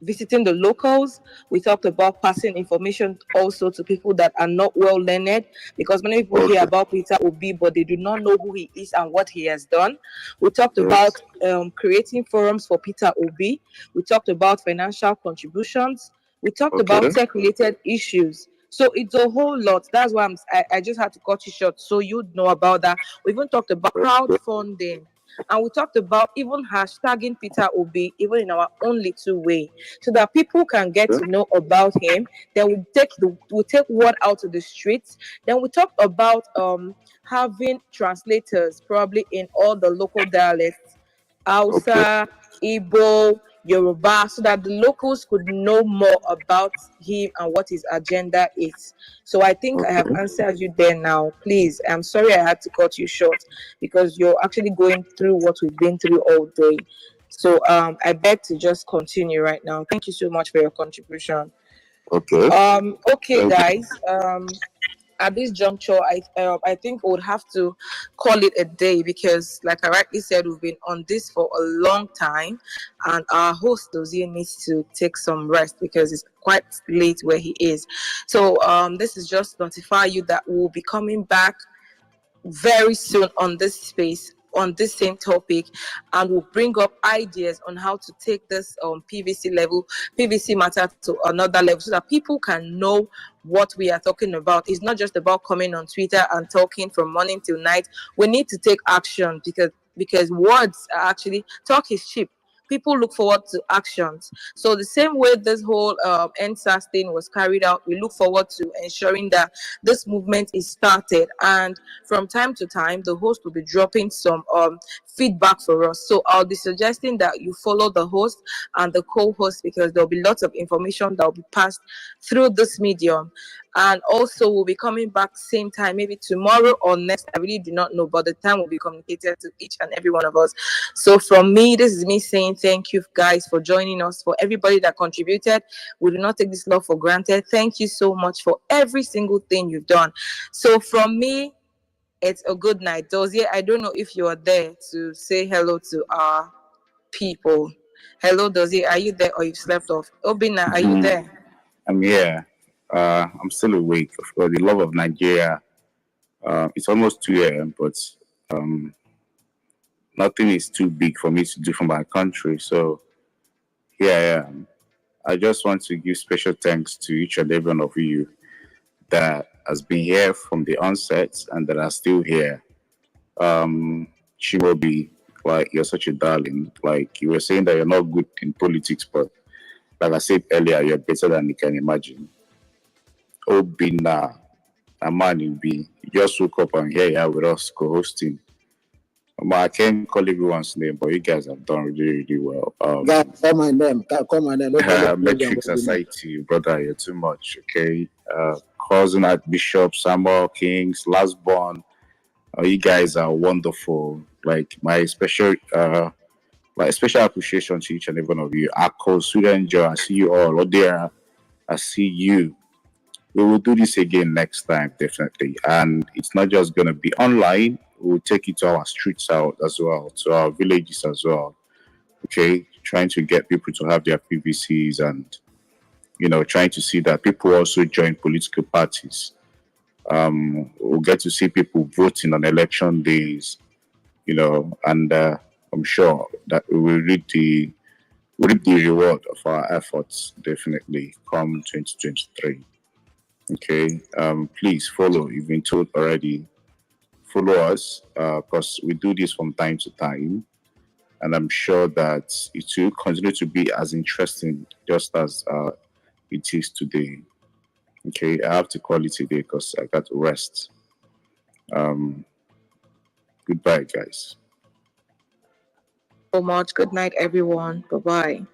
visiting the locals. We talked about passing information also to people that are not well learned, because many people hear about Peter Obi, but they do not know who he is and what he has done. We talked about creating forums for Peter Obi. We talked about financial contributions. We talked about tech-related issues. So it's a whole lot. That's why I just had to cut you short so you'd know about that. We even talked about crowdfunding. And we talked about even hashtagging Peter Obi, even in our own little way, so that people can get to know about him. Then we take word out to the streets. Then we talked about having translators probably in all the local dialects, Hausa, Igbo, Yoruba, so that the locals could know more about him and what his agenda is. So I think I have answered you there now. Please, I'm sorry I had to cut you short because you're actually going through what we've been through all day. So I beg to just continue right now. Thank you so much for your contribution. Okay, guys. At this juncture, I think we would have to call it a day because, like I rightly said, we've been on this for a long time, and our host Dozie needs to take some rest because it's quite late where he is. So this is just to notify you that we'll be coming back very soon on this space, on this same topic, and we'll bring up ideas on how to take this PVC matter to another level so that people can know what we are talking about. It's not just about coming on Twitter and talking from morning till night. We need to take action because words are actually, talk is cheap. People look forward to actions. So the same way this whole NSAS thing was carried out, we look forward to ensuring that this movement is started. And from time to time, the host will be dropping some feedback for us. So I'll be suggesting that you follow the host and the co-host because there'll be lots of information that will be passed through this medium. And also we'll be coming back same time, maybe tomorrow or next. I really do not know, but the time will be communicated to each and every one of us. So from me, this is me saying thank you guys for joining us. For everybody that contributed, we do not take this love for granted. Thank you so much for every single thing you've done. So from me, it's a good night. Dozie, I don't know if you are there to say hello to our people. Hello, Dozie, are you there or you slept off? Obina, are you there? I'm here. I'm still awake. For the love of Nigeria, it's almost 2 a.m., but nothing is too big for me to do for my country. So here I am. I just want to give special thanks to each and every one of you that has been here from the onset and that are still here. Shimobi, like you're such a darling. Like you were saying that you're not good in politics, but like I said earlier, you're better than you can imagine. Obina, a man in B, you just woke up and here you are with us co-hosting. I can't call everyone's name, but you guys have done really, really well. Call my name. Call my name. Metric Society, brother, you're too much, okay? Cousin Archbishop, Samuel Kings, last born. You guys are wonderful. Like my special appreciation to each and every one of you. Akko, Njenje, I see you all. Odera, I see you. We will do this again next time, definitely. And it's not just gonna be online. We'll take it to our streets out as well, to our villages as well. Okay, trying to get people to have their PVCs and trying to see that people also join political parties. We'll get to see people voting on election days, and I'm sure that we will reap the reward of our efforts definitely come 2023. Okay, please follow. You've been told already. Follow us because we do this from time to time, and I'm sure that it will continue to be as interesting just as it is today. Okay, I have to call it a day because I got to rest. Goodbye, guys. So much. Good night, everyone. Bye bye.